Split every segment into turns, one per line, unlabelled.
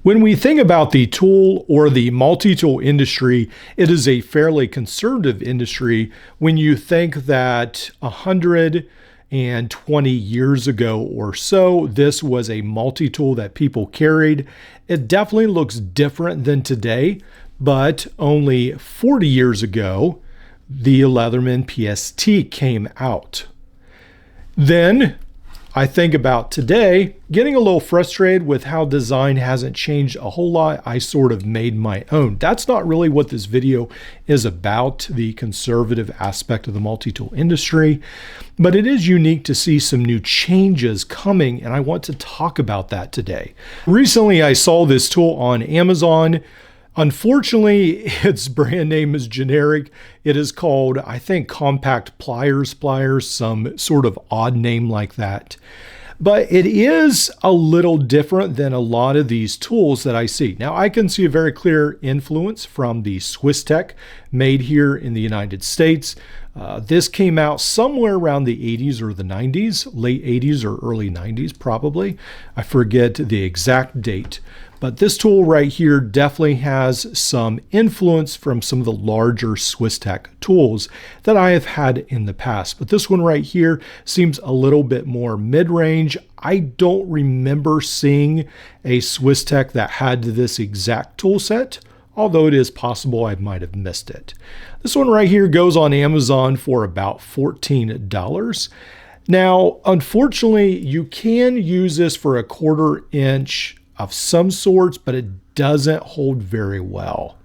When we think about the tool or the multi-tool industry, it is a fairly conservative industry when you think that 120 years ago or so, this was a multi-tool that people carried. It definitely looks different than today, but only 40 years ago, the Leatherman PST came out. Then I think about today, getting a little frustrated with how design hasn't changed a whole lot. I sort of made my own. That's not really what this video is about, the conservative aspect of the multi-tool industry, but it is unique to see some new changes coming, and I want to talk about that today. Recently, I saw this tool on Amazon. Unfortunately, its brand name is generic. It is called, I think, Compact Pliers, some sort of odd name like that. But it is a little different than a lot of these tools that I see. Now, I can see a very clear influence from the Swiss Tech made here in the United States. This came out somewhere around the 80s or the 90s, late 80s or early 90s probably. I forget the exact date. But this tool right here definitely has some influence from some of the larger Swiss Tech tools that I have had in the past. But this one right here seems a little bit more mid-range. I don't remember seeing a Swiss Tech that had this exact tool set, although it is possible I might have missed it. This one right here goes on Amazon for about $14. Now, unfortunately, you can use this for a 1/4 inch of some sorts, but it doesn't hold very well.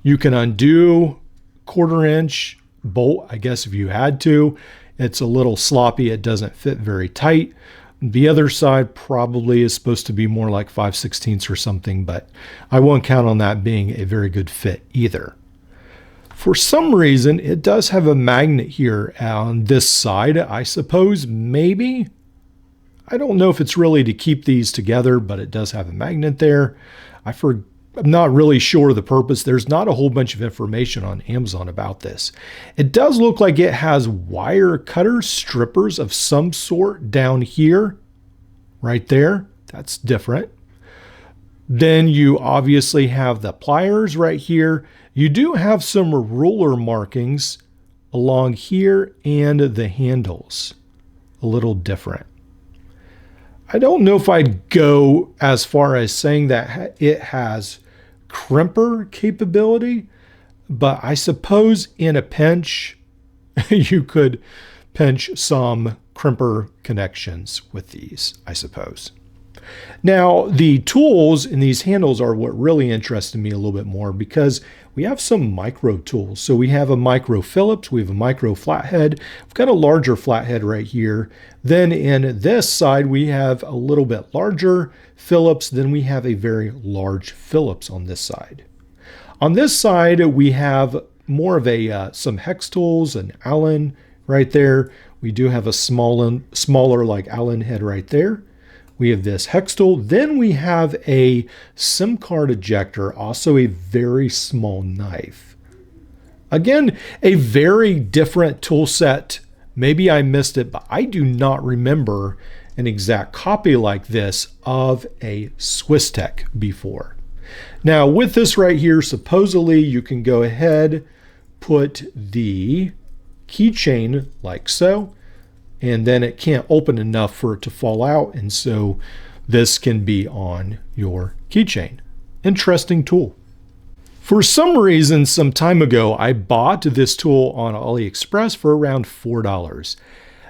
You can undo 1/4 inch bolt, I guess, if you had to. It's a little sloppy. It doesn't fit very tight. The other side probably is supposed to be more like 5/16 or something, but I won't count on that being a very good fit either. For some reason, it does have a magnet here on this side. I suppose maybe, I don't know if it's really to keep these together, but it does have a magnet there. I'm not really sure of the purpose. There's not a whole bunch of information on Amazon about this. It does look like it has wire cutter strippers of some sort down here, right there. That's different. Then you obviously have the pliers right here. You do have some ruler markings along here and the handles. A little different. I don't know if I'd go as far as saying that it has crimper capability, but I suppose in a pinch, you could pinch some crimper connections with these, I suppose. Now, the tools in these handles are what really interested me a little bit more because we have some micro tools. So we have a micro Phillips, we have a micro flathead, we've got a larger flathead right here. Then in this side, we have a little bit larger Phillips, then we have a very large Phillips on this side. On this side, we have more of some hex tools and Allen right there. We do have a smaller like Allen head right there. We have this hex tool. Then we have a SIM card ejector, also a very small knife. Again, a very different tool set. Maybe I missed it, but I do not remember an exact copy like this of a Swiss Tech before. Now with this right here, supposedly you can go ahead, put the keychain like so, and then it can't open enough for it to fall out. And so this can be on your keychain. Interesting tool. For some reason, some time ago, I bought this tool on AliExpress for around $4.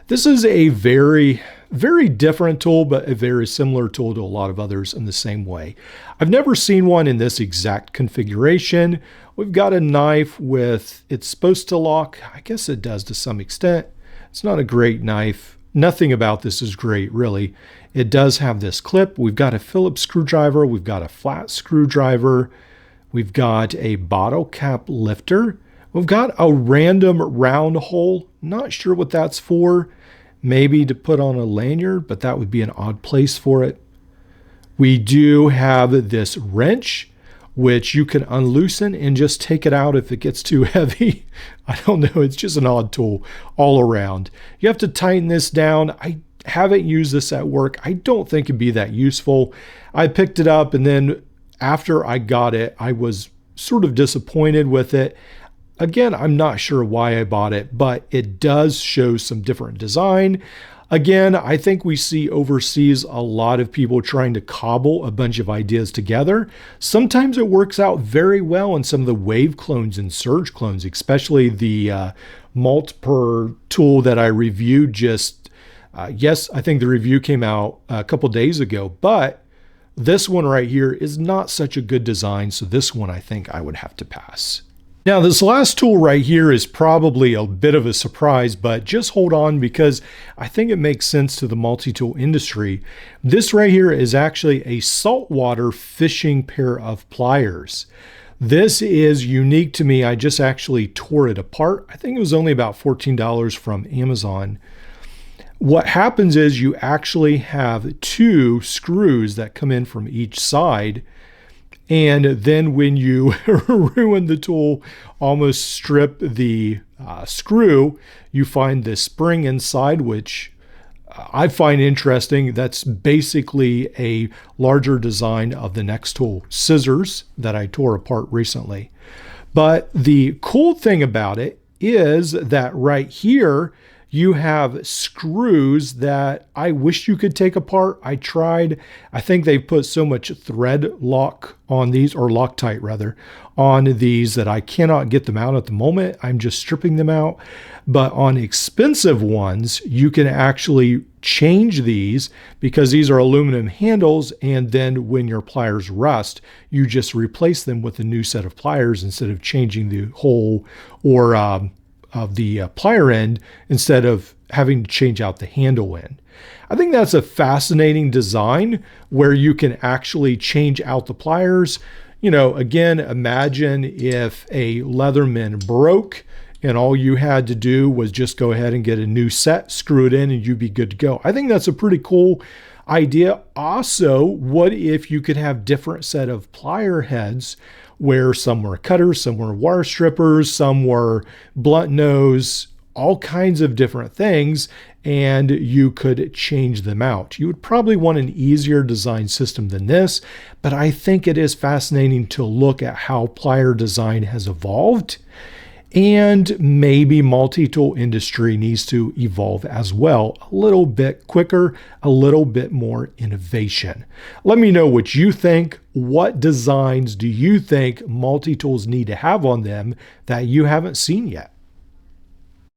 This is a very, very different tool, but a very similar tool to a lot of others in the same way. I've never seen one in this exact configuration. We've got a knife with, it's supposed to lock. I guess it does to some extent. It's not a great knife. Nothing about this is great, really. It does have this clip. We've got a Phillips screwdriver. We've got a flat screwdriver. We've got a bottle cap lifter. We've got a random round hole. Not sure what that's for. Maybe to put on a lanyard, but that would be an odd place for it. We do have this wrench, which you can unloosen and just take it out if it gets too heavy. I don't know, it's just an odd tool all around. You have to tighten this down. I haven't used this at work. I don't think it'd be that useful. I picked it up and then after I got it, I was sort of disappointed with it. Again, I'm not sure why I bought it, but it does show some different design. Again, I think we see overseas a lot of people trying to cobble a bunch of ideas together. Sometimes it works out very well in some of the wave clones and surge clones, especially the Multiper tool that I reviewed just, yes, I think the review came out a couple days ago, but this one right here is not such a good design. So this one I think I would have to pass. Now, this last tool right here is probably a bit of a surprise, but just hold on because I think it makes sense to the multi-tool industry. This right here is actually a saltwater fishing pair of pliers. This is unique to me. I just actually tore it apart. I think it was only about $14 from Amazon. What happens is you actually have two screws that come in from each side. And then when you ruin the tool, almost strip the screw, you find this spring inside, which I find interesting. That's basically a larger design of the next tool, scissors, that I tore apart recently. But the cool thing about it is that right here, you have screws that I wish you could take apart. I tried. I think they put so much thread lock on these, or Loctite rather, on these that I cannot get them out at the moment. I'm just stripping them out. But on expensive ones, you can actually change these because these are aluminum handles. And then when your pliers rust, you just replace them with a new set of pliers instead of changing the hole or of the plier end instead of having to change out the handle end. I think that's a fascinating design where you can actually change out the pliers. You know, again, imagine if a Leatherman broke and all you had to do was just go ahead and get a new set, screw it in, and you'd be good to go. I think that's a pretty cool idea. Also, what if you could have different set of plier heads where some were cutters, some were wire strippers, some were blunt nose, all kinds of different things, and you could change them out. You would probably want an easier design system than this, but I think it is fascinating to look at how plier design has evolved. And maybe multi-tool industry needs to evolve as well, a little bit quicker, a little bit more innovation. Let me know what you think. What designs do you think multi-tools need to have on them that you haven't seen yet?